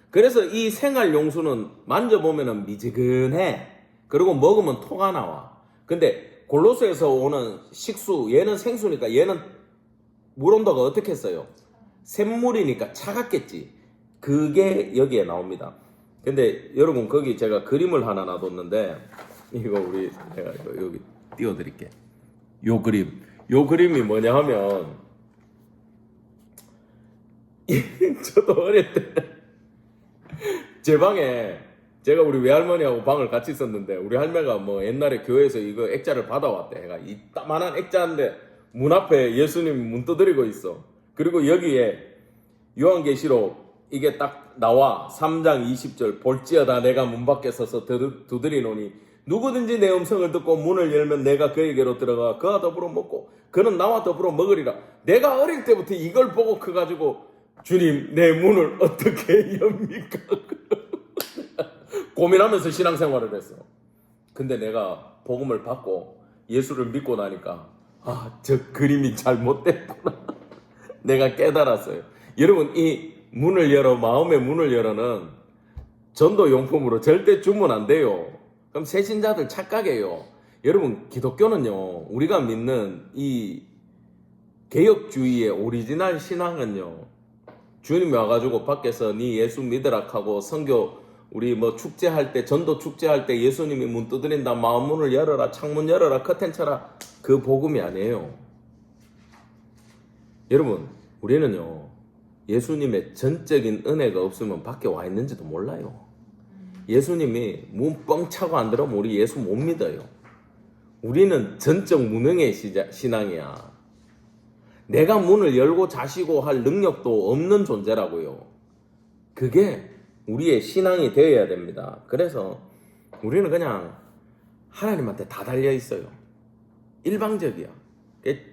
[SPEAKER 1] 그래서 이 생활용수는 만져보면 미지근해. 그리고 먹으면 토가 나와. 근데 골로새에서 오는 식수, 얘는 생수니까 얘는 물 온도가 어떻게 했어요? 샘물이니까 차갑겠지. 그게 여기에 나옵니다. 근데 여러분 거기 제가 그림을 하나 놔뒀는데 이거 제가 여기 띄워드릴게. 요 그림이 뭐냐 하면 저도 어릴 때 제 방에 제가 우리 외할머니하고 방을 같이 있었는데 우리 할매가 뭐 옛날에 교회에서 이거 액자를 받아왔대. 얘가 이따만한 액자인데 문 앞에 예수님이 문 두드리고 있어. 그리고 여기에 요한계시록 이게 딱 나와. 3장 20절 볼지어다 내가 문 밖에 서서 두드리노니 누구든지 내 음성을 듣고 문을 열면 내가 그에게로 들어가 그와 더불어 먹고 그는 나와 더불어 먹으리라. 내가 어릴 때부터 이걸 보고 커가지고 주님 내 문을 어떻게 엽니까? 고민하면서 신앙생활을 했어. 근데 내가 복음을 받고 예수를 믿고 나니까 저 그림이 잘못됐구나. 내가 깨달았어요. 여러분 이 문을 열어, 마음의 문을 열어는 전도용품으로 절대 주면 안 돼요. 그럼 새신자들 착각해요. 여러분 기독교는요, 우리가 믿는 이 개혁주의의 오리지널 신앙은요, 주님이 와가지고 밖에서 네 예수 믿으라 하고 선교 우리 뭐 축제할 때, 전도 축제할 때 예수님이 문 두드린다, 마음 문을 열어라, 창문 열어라, 커튼 쳐라, 그 복음이 아니에요. 여러분 우리는요, 예수님의 전적인 은혜가 없으면 밖에 와 있는지도 몰라요. 예수님이 문 뻥 차고 안 들어오면 우리 예수 못 믿어요. 우리는 전적 무능의 신앙이야. 내가 문을 열고 자시고 할 능력도 없는 존재라고요. 그게 우리의 신앙이 되어야 됩니다. 그래서 우리는 그냥 하나님한테 다 달려 있어요. 일방적이야.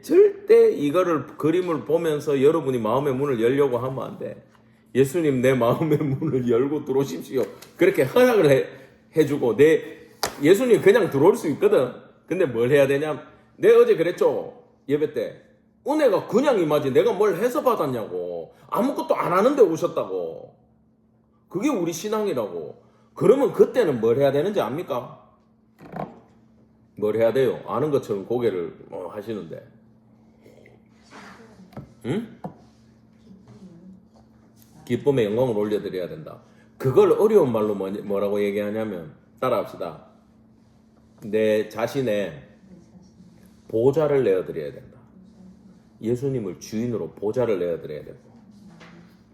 [SPEAKER 1] 절대 이거를 그림을 보면서 여러분이 마음의 문을 열려고 하면 안 돼. 예수님 내 마음의 문을 열고 들어오십시오. 그렇게 허락을 해주고 예수님 그냥 들어올 수 있거든. 근데 뭘 해야 되냐? 내가 어제 그랬죠. 예배 때. 은혜가 그냥 임하지 내가 뭘 해서 받았냐고. 아무것도 안 하는데 오셨다고. 그게 우리 신앙이라고. 그러면 그때는 뭘 해야 되는지 압니까? 뭘 해야 돼요? 아는 것처럼 고개를 하시는데. 응? 기쁨의 영광을 올려드려야 된다. 그걸 어려운 말로 뭐라고 얘기하냐면 따라합시다. 내 자신의 보좌를 내어드려야 된다. 예수님을 주인으로 보좌를 내어드려야 되고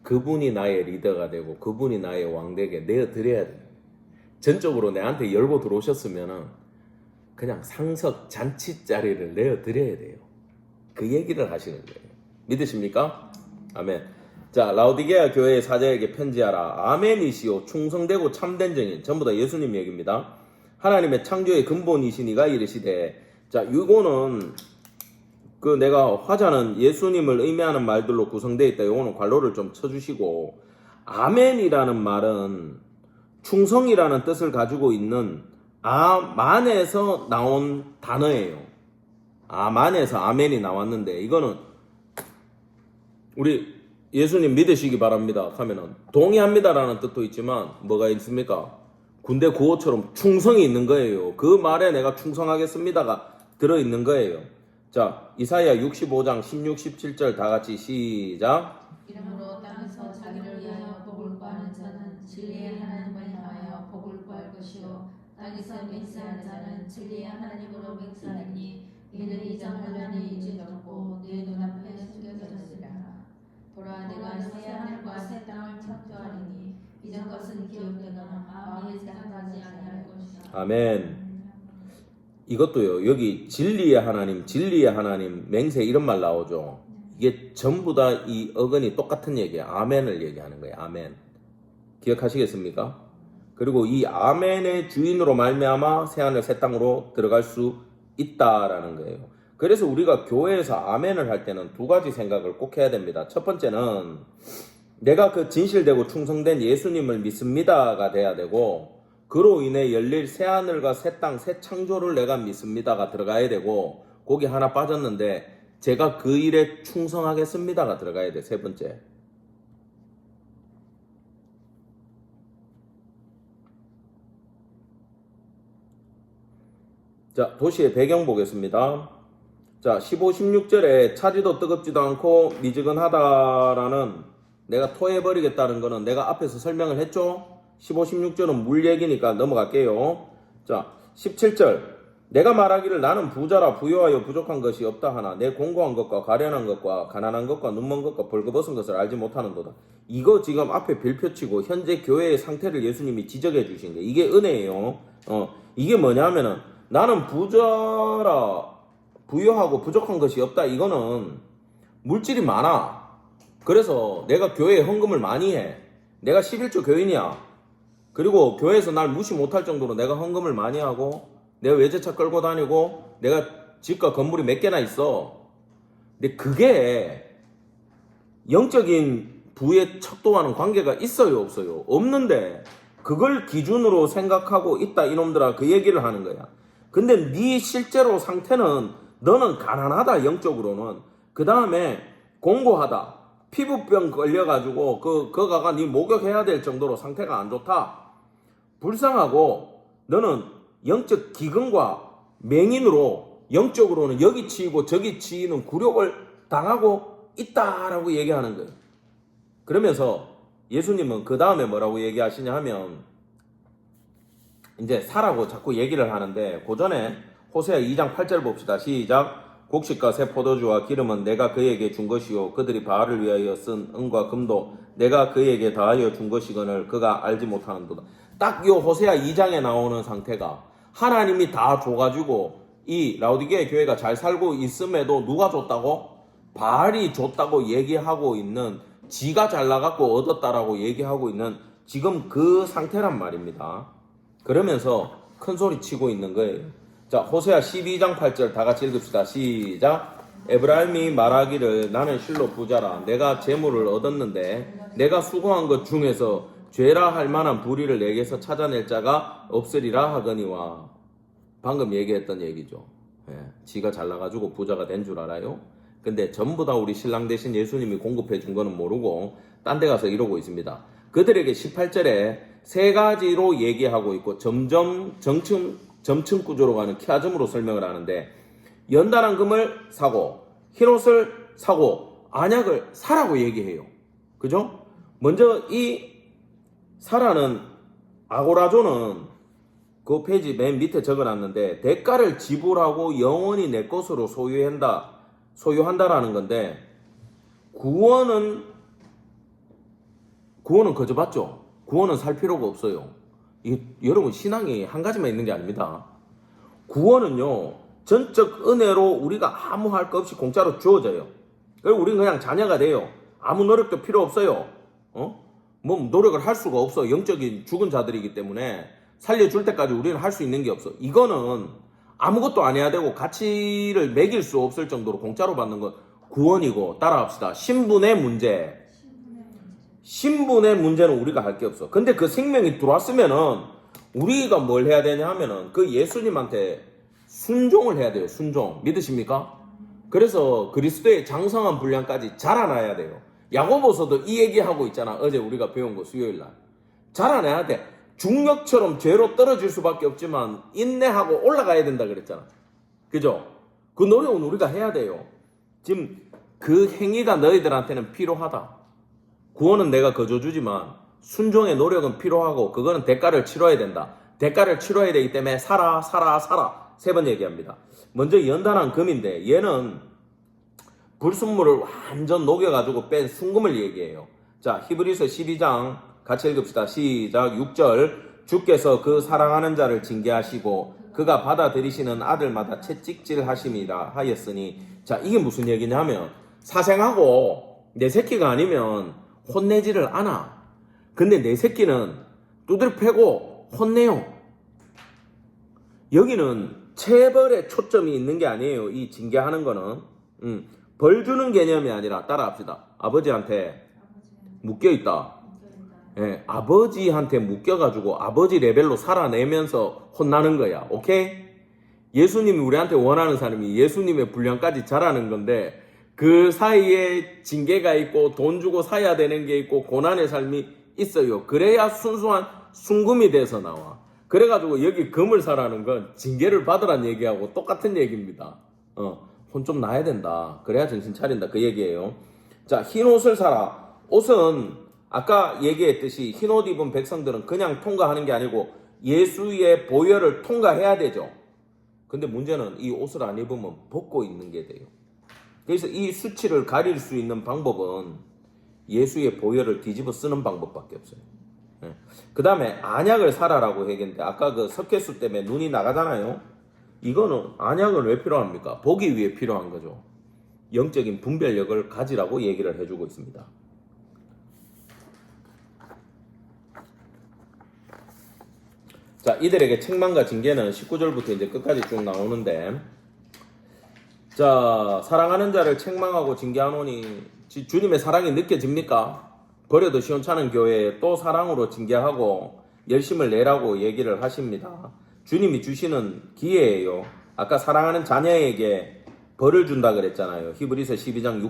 [SPEAKER 1] 그분이 나의 리더가 되고 그분이 나의 왕되게 내어드려야 돼요. 전적으로 내한테 열고 들어오셨으면은 그냥 상석 잔치 자리를 내어드려야 돼요. 그 얘기를 하시는 거예요. 믿으십니까? 아멘. 자, 라오디게아 교회의 사자에게 편지하라. 아멘이시오. 충성되고 참된 증인. 전부 다 예수님 얘기입니다. 하나님의 창조의 근본이신 이가 이르시되. 자, 이거는 내가 화자는 예수님을 의미하는 말들로 구성되어 있다. 이거는 괄호를 좀 쳐주시고, 아멘이라는 말은 충성이라는 뜻을 가지고 있는 아만에서 나온 단어예요. 아만에서 아멘이 나왔는데 이거는 우리 예수님 믿으시기 바랍니다 하면은 동의합니다라는 뜻도 있지만 뭐가 있습니까? 군대 구호처럼 충성이 있는 거예요. 그 말에 내가 충성하겠습니다가 들어있는 거예요. 자, 이사야 65장 16, 17절 다 같이 시작.
[SPEAKER 2] 이러므로 땅에서 자기를 위하여 복을 구하는 자는 진리의 하나님을 향하여 복을 구할 것이요 땅에서 맹세하는 자는 진리의 하나님으로 맹세하니 이는 이전 환란이 잊어졌고 내 눈앞에 숨겨졌으리라. 보라 내가 새 하늘과 새 땅을 창조하리니 이전 것은 기억되거나 마음에 생각나지 아니할 것이다.
[SPEAKER 1] 아멘. 이것도요. 여기 진리의 하나님, 맹세 이런 말 나오죠. 이게 전부 다 이 어근이 똑같은 얘기예요. 아멘을 얘기하는 거예요. 아멘. 기억하시겠습니까? 그리고 이 아멘의 주인으로 말미암아 새하늘 새 땅으로 들어갈 수 있다라는 거예요. 그래서 우리가 교회에서 아멘을 할 때는 두 가지 생각을 꼭 해야 됩니다. 첫 번째는 내가 그 진실되고 충성된 예수님을 믿습니다가 돼야 되고, 그로 인해 열릴 새하늘과 새 땅, 새 창조를 내가 믿습니다가 들어가야 되고, 거기 하나 빠졌는데 제가 그 일에 충성하겠습니다가 들어가야 돼. 세 번째. 자, 도시의 배경 보겠습니다. 자, 15, 16절에 차지도 뜨겁지도 않고 미지근하다라는 내가 토해버리겠다는 거는 내가 앞에서 설명을 했죠? 15, 16절은 물 얘기니까 넘어갈게요. 자, 17절. 내가 말하기를 나는 부자라 부유하여 부족한 것이 없다 하나 내 공고한 것과 가련한 것과 가난한 것과 눈먼 것과 벌거벗은 것을 알지 못하는도다. 이거 지금 앞에 빌표치고 현재 교회의 상태를 예수님이 지적해 주신 게 이게 은혜예요. 이게 뭐냐면은 나는 부자라 부유하고 부족한 것이 없다. 이거는 물질이 많아. 그래서 내가 교회에 헌금을 많이 해. 내가 11조 교인이야. 그리고 교회에서 날 무시 못할 정도로 내가 헌금을 많이 하고 내가 외제차 끌고 다니고 내가 집과 건물이 몇 개나 있어. 근데 그게 영적인 부의 척도와는 관계가 있어요 없어요? 없는데 그걸 기준으로 생각하고 있다 이놈들아 그 얘기를 하는 거야. 근데 네 실제로 상태는 너는 가난하다 영적으로는. 그 다음에 공고하다. 피부병 걸려가지고 그거가 네 목욕해야 될 정도로 상태가 안 좋다. 불쌍하고 너는 영적 기근과 맹인으로 영적으로는 여기 치이고 저기 치이는 굴욕을 당하고 있다라고 얘기하는 거예요. 그러면서 예수님은 그 다음에 뭐라고 얘기하시냐 하면 이제 사라고 자꾸 얘기를 하는데 그 전에 호세아 2장 8절 봅시다. 시작. 곡식과 새 포도주와 기름은 내가 그에게 준 것이요 그들이 바알을 위하여 쓴 은과 금도 내가 그에게 다하여 준 것이거늘 그가 알지 못하는도다. 딱 요 호세아 2장에 나오는 상태가 하나님이 다 줘가지고 이 라오디게아 교회가 잘 살고 있음에도 누가 줬다고? 바알이 줬다고 얘기하고 있는, 지가 잘 나갔고 얻었다라고 얘기하고 있는 지금 그 상태란 말입니다. 그러면서 큰 소리 치고 있는 거예요. 자, 호세아 12장 8절 다 같이 읽읍시다. 시작. 에브라임이 말하기를 나는 실로 부자라. 내가 재물을 얻었는데 내가 수고한 것 중에서 죄라 할 만한 불의를 내게서 찾아낼 자가 없으리라 하거니와. 방금 얘기했던 얘기죠. 예, 지가 잘나가지고 부자가 된 줄 알아요? 근데 전부 다 우리 신랑 대신 예수님이 공급해 준 거는 모르고 딴 데 가서 이러고 있습니다. 그들에게 18절에 세 가지로 얘기하고 있고 점점 점층 구조로 가는 키아즘으로 설명을 하는데, 연단한 금을 사고 흰옷을 사고 안약을 사라고 얘기해요. 그죠? 먼저 이 사라는, 아고라조는 그 페이지 맨 밑에 적어놨는데 대가를 지불하고 영원히 내 것으로 소유한다라는 건데, 구원은 거저 받죠. 구원은 살 필요가 없어요. 여러분, 신앙이 한 가지만 있는 게 아닙니다. 구원은요, 전적 은혜로 우리가 아무 할 거 없이 공짜로 주어져요. 그리고 우리는 그냥 자녀가 돼요. 아무 노력도 필요 없어요. 뭐 노력을 할 수가 없어. 영적인 죽은 자들이기 때문에 살려줄 때까지 우리는 할 수 있는 게 없어. 이거는 아무것도 안 해야 되고 가치를 매길 수 없을 정도로 공짜로 받는 건 구원이고, 따라합시다. 신분의 문제는 우리가 할 게 없어. 근데 그 생명이 들어왔으면은 우리가 뭘 해야 되냐 하면은 그 예수님한테 순종을 해야 돼요. 순종. 믿으십니까? 그래서 그리스도의 장성한 분량까지 자라나야 돼요. 야고보서도 이 얘기하고 있잖아. 어제 우리가 배운 거 수요일날. 자라나야 돼. 중력처럼 죄로 떨어질 수밖에 없지만 인내하고 올라가야 된다 그랬잖아. 그죠? 그 노력은 우리가 해야 돼요. 지금 그 행위가 너희들한테는 필요하다. 구원은 내가 거저 주지만 순종의 노력은 필요하고 그거는 대가를 치러야 된다. 대가를 치러야 되기 때문에 살아. 세 번 얘기합니다. 먼저 연단한 금인데, 얘는 불순물을 완전 녹여가지고 뺀 순금을 얘기해요. 자, 히브리서 12장 같이 읽읍시다. 시작. 6절. 주께서 그 사랑하는 자를 징계하시고 그가 받아들이시는 아들마다 채찍질하심이라 하였으니. 자, 이게 무슨 얘기냐면, 사생하고 내 새끼가 아니면 혼내지를 않아. 근데 내 새끼는 두들 패고 혼내요. 여기는 체벌에 초점이 있는 게 아니에요. 이 징계하는 거는 벌 주는 개념이 아니라, 따라합시다. 아버지한테 묶여있다. 예, 아버지한테 묶여가지고 아버지 레벨로 살아내면서 혼나는 거야. 오케이? 예수님이 우리한테 원하는 사람이 예수님의 분량까지 자라는 건데, 그 사이에 징계가 있고 돈 주고 사야 되는 게 있고 고난의 삶이 있어요. 그래야 순수한 순금이 돼서 나와. 그래가지고 여기 금을 사라는 건 징계를 받으란 얘기하고 똑같은 얘기입니다. 혼 좀 나야 된다. 그래야 정신 차린다. 그 얘기예요. 자, 흰 옷을 사라. 옷은 아까 얘기했듯이 흰 옷 입은 백성들은 그냥 통과하는 게 아니고 예수의 보혈을 통과해야 되죠. 근데 문제는 이 옷을 안 입으면 벗고 있는 게 돼요. 그래서 이 수치를 가릴 수 있는 방법은 예수의 보혈을 뒤집어 쓰는 방법밖에 없어요. 그 다음에 안약을 사라라고 얘기했는데, 아까 그 석회수 때문에 눈이 나가잖아요. 이거는 안약은 왜 필요합니까? 보기 위해 필요한 거죠. 영적인 분별력을 가지라고 얘기를 해주고 있습니다. 자, 이들에게 책망과 징계는 19절부터 이제 끝까지 쭉 나오는데, 자, 사랑하는 자를 책망하고 징계하노니 주님의 사랑이 느껴집니까? 버려도 시원찮은 교회에 또 사랑으로 징계하고 열심을 내라고 얘기를 하십니다. 주님이 주시는 기회예요. 아까 사랑하는 자녀에게 벌을 준다 그랬잖아요. 히브리서 12장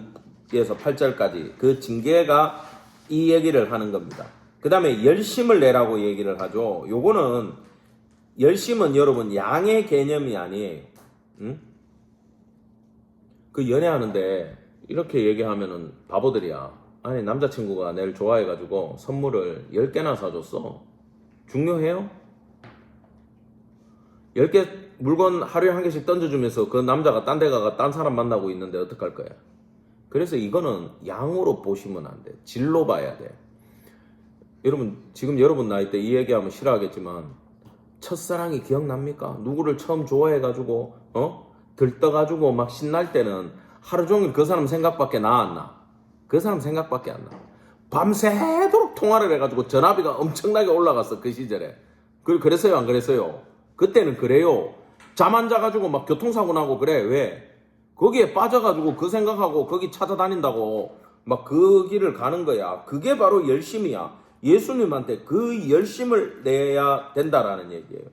[SPEAKER 1] 6에서 8절까지 그 징계가 이 얘기를 하는 겁니다. 그 다음에 열심을 내라고 얘기를 하죠. 요거는, 열심은 여러분 양의 개념이 아니에요. 그 연애하는데 이렇게 얘기하면은 바보들이야. 아니, 남자친구가 내를 좋아해가지고 선물을 10개나 사줬어. 중요해요? 10개 물건 하루에 한 개씩 던져주면서 그 남자가 딴 데 가가 딴 사람 만나고 있는데 어떡할 거야? 그래서 이거는 양으로 보시면 안 돼. 질로 봐야 돼. 여러분, 지금 여러분 나이 때 이 얘기하면 싫어하겠지만 첫사랑이 기억납니까? 누구를 처음 좋아해가지고 들떠가지고 막 신날 때는 하루 종일 그 사람 생각밖에 안 나. 그 사람 생각밖에 안 나. 밤새도록 통화를 해가지고 전화비가 엄청나게 올라갔어, 그 시절에. 그랬어요, 안 그랬어요? 그때는 그래요. 잠 안 자가지고 막 교통사고 나고 그래. 왜? 거기에 빠져가지고 그 생각하고 거기 찾아다닌다고 막 그 길을 가는 거야. 그게 바로 열심이야. 예수님한테 그 열심을 내야 된다라는 얘기예요.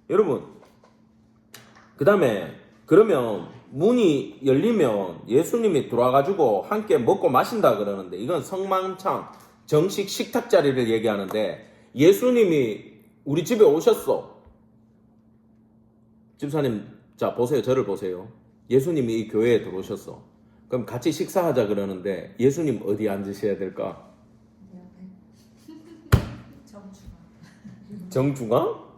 [SPEAKER 1] 여러분, 그 다음에 그러면 문이 열리면 예수님이 들어와가지고 함께 먹고 마신다 그러는데, 이건 성만찬 정식 식탁 자리를 얘기하는데, 예수님이 우리 집에 오셨어. 집사님, 자 보세요. 저를 보세요. 예수님이 이 교회에 들어오셨어. 그럼 같이 식사하자 그러는데 예수님 어디 앉으셔야 될까? 정중앙?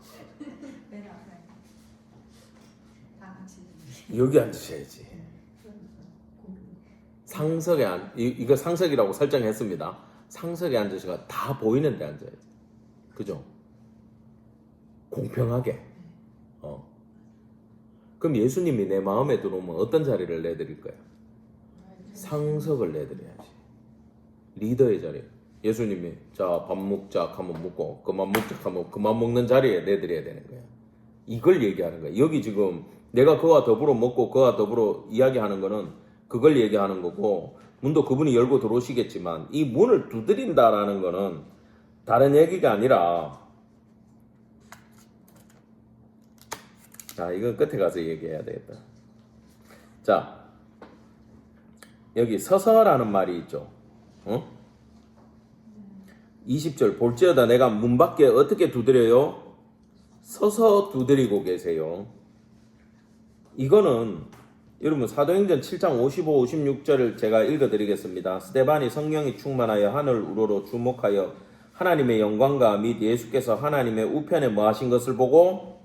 [SPEAKER 1] 여기 앉으셔야지. 상석에 이거 상석이라고 설정했습니다. 상석에 앉으셔가 다 보이는 데 앉아야지. 그죠? 공평하게. 그럼 예수님이 내 마음에 들어오면 어떤 자리를 내드릴 거야? 상석을 내드려야지. 리더의 자리. 예수님이 자 밥 먹자 하면 먹고, 그만 먹자 하면 그만 먹는 자리에 내드려야 되는 거야. 이걸 얘기하는 거야. 여기 지금 내가 그와 더불어 먹고 그와 더불어 이야기하는 거는 그걸 얘기하는 거고, 문도 그분이 열고 들어오시겠지만 이 문을 두드린다라는 거는 다른 얘기가 아니라, 자, 이건 끝에 가서 얘기해야 되겠다. 자, 여기 서서라는 말이 있죠. 20절 볼지어다 내가 문 밖에 어떻게 두드려요? 서서 두드리고 계세요. 이거는 여러분 사도행전 7장 55, 56절을 제가 읽어드리겠습니다. 스데반이 성령이 충만하여 하늘 우러러 주목하여 하나님의 영광과 및 예수께서 하나님의 우편에 뭐하신 것을 보고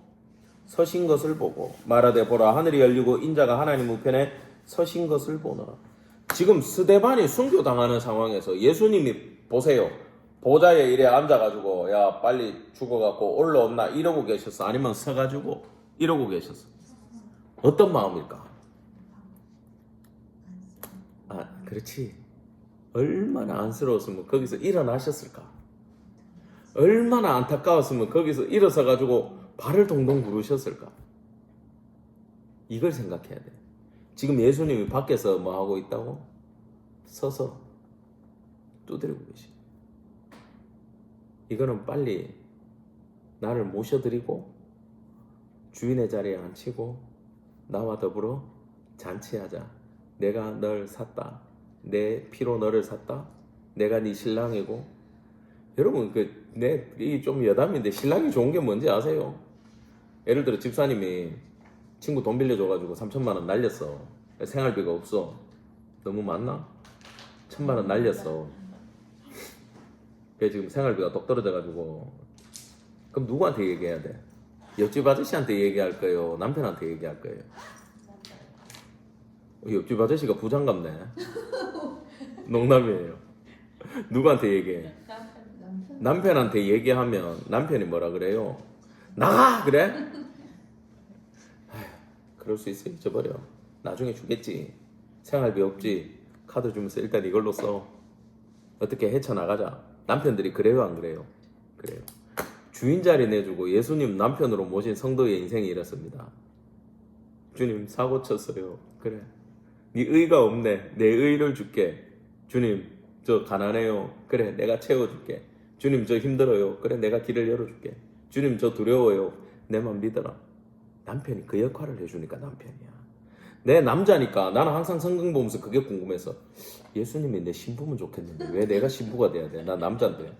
[SPEAKER 1] 서신 것을 보고 말하되 보라 하늘이 열리고 인자가 하나님 우편에 서신 것을 보노라. 지금 스데반이 순교당하는 상황에서 예수님이 보세요. 보좌에 이래 앉아가지고 야 빨리 죽어갖고 올라온나 이러고 계셨어? 아니면 서가지고 이러고 계셨어? 어떤 마음일까? 아, 그렇지. 얼마나 안쓰러웠으면 거기서 일어나셨을까? 얼마나 안타까웠으면 거기서 일어서가지고 발을 동동 구르셨을까? 이걸 생각해야 돼. 지금 예수님이 밖에서 뭐 하고 있다고? 서서 두드리고 계시. 이거는 빨리 나를 모셔드리고 주인의 자리에 앉히고 나와 더불어 잔치하자. 내가 널 샀다. 내 피로 너를 샀다. 내가 네 신랑이고. 여러분 이게 좀 여담인데 신랑이 좋은 게 뭔지 아세요? 예를 들어 집사님이 친구 돈 빌려줘가지고 3천만 원 날렸어. 생활비가 없어. 너무 많나? 1,000만 원 날렸어. 그래 지금 생활비가 똑 떨어져가지고. 그럼 누구한테 얘기해야 돼? 옆집 아저씨한테 얘기할 거예요? 남편한테 얘기할 거예요? 옆집 아저씨가 부장 같네. 농담이에요. 누구한테 얘기해? 남편한테 얘기하면 남편이 뭐라 그래요? 나가! 그래? 아휴, 그럴 수 있어. 잊어버려. 나중에 주겠지. 생활비 없지. 카드 주면서 일단 이걸로 써. 어떻게 헤쳐나가자. 남편들이 그래요 안 그래요? 그래요. 주인 자리 내주고 예수님 남편으로 모신 성도의 인생이 이렇습니다. 주님 사고 쳤어요. 그래. 네 의가 없네. 내 의를 줄게. 주님 저 가난해요. 그래 내가 채워줄게. 주님 저 힘들어요. 그래 내가 길을 열어줄게. 주님 저 두려워요. 내만 믿어라. 남편이 그 역할을 해주니까 남편이야. 내 남자니까 나는 항상 성경 보면서 그게 궁금해서 예수님이 내 신부면 좋겠는데 왜 내가 신부가 돼야 돼? 나 남자인데.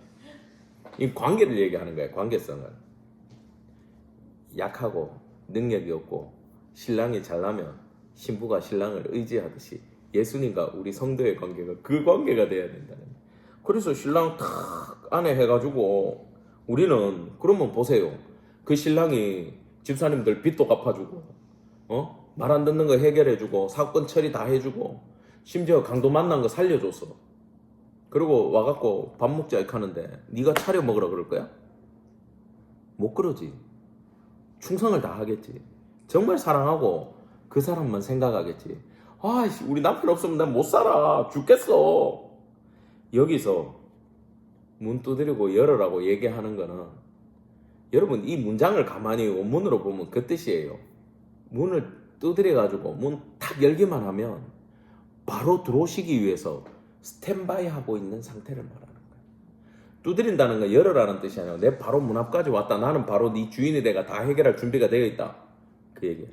[SPEAKER 1] 이 관계를 얘기하는 거야. 관계성을. 약하고 능력이 없고 신랑이 잘나면 신부가 신랑을 의지하듯이 예수님과 우리 성도의 관계가 그 관계가 돼야 된다는 거야. 그래서 신랑 탁 안에 해가지고 우리는 그러면 보세요. 그 신랑이 집사님들 빚도 갚아주고 말 안 듣는 거 해결해주고 사건 처리 다 해주고 심지어 강도 만난 거 살려줬어. 그리고 와갖고 밥 먹자 이렇게 하는데 네가 차려 먹으라 그럴 거야? 못 그러지. 충성을 다 하겠지. 정말 사랑하고 그 사람만 생각하겠지. 우리 남편 없으면 난 못 살아. 죽겠어. 여기서 문 두드리고 열어라고 얘기하는 거는, 여러분 이 문장을 가만히 원문으로 보면 그 뜻이에요. 문을 두드려가지고 문 탁 열기만 하면 바로 들어오시기 위해서 스탠바이 하고 있는 상태를 말하는 거예요. 두드린다는 건 열어라는 뜻이 아니라 내 바로 문 앞까지 왔다. 나는 바로 네 주인이 내가 다 해결할 준비가 되어 있다. 그 얘기예요.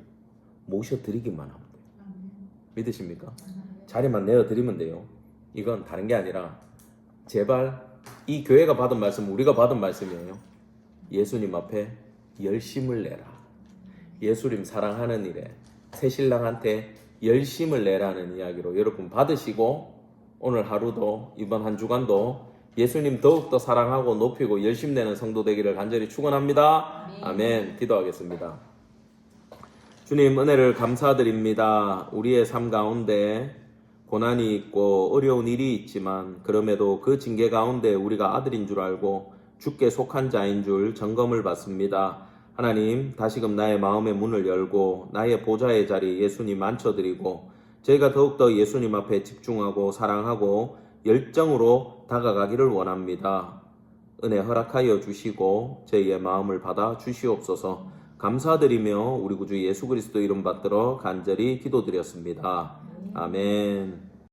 [SPEAKER 1] 모셔드리기만 하면 돼요. 믿으십니까? 자리만 내어드리면 돼요. 이건 다른 게 아니라 제발 이 교회가 받은 말씀, 우리가 받은 말씀이에요. 예수님 앞에 열심을 내라. 예수님 사랑하는 일에 새신랑한테 열심을 내라는 이야기로 여러분 받으시고, 오늘 하루도 이번 한 주간도 예수님 더욱더 사랑하고 높이고 열심 내는 성도 되기를 간절히 축원합니다. 아멘. 기도하겠습니다. 주님, 은혜를 감사드립니다. 우리의 삶 가운데 고난이 있고 어려운 일이 있지만 그럼에도 그 징계 가운데 우리가 아들인 줄 알고 주께 속한 자인 줄 점검을 받습니다. 하나님, 다시금 나의 마음의 문을 열고 나의 보좌의 자리 예수님 앉혀드리고 저희가 더욱더 예수님 앞에 집중하고 사랑하고 열정으로 다가가기를 원합니다. 은혜 허락하여 주시고 저희의 마음을 받아 주시옵소서. 감사드리며 우리 구주 예수 그리스도 이름 받들어 간절히 기도드렸습니다. 아멘.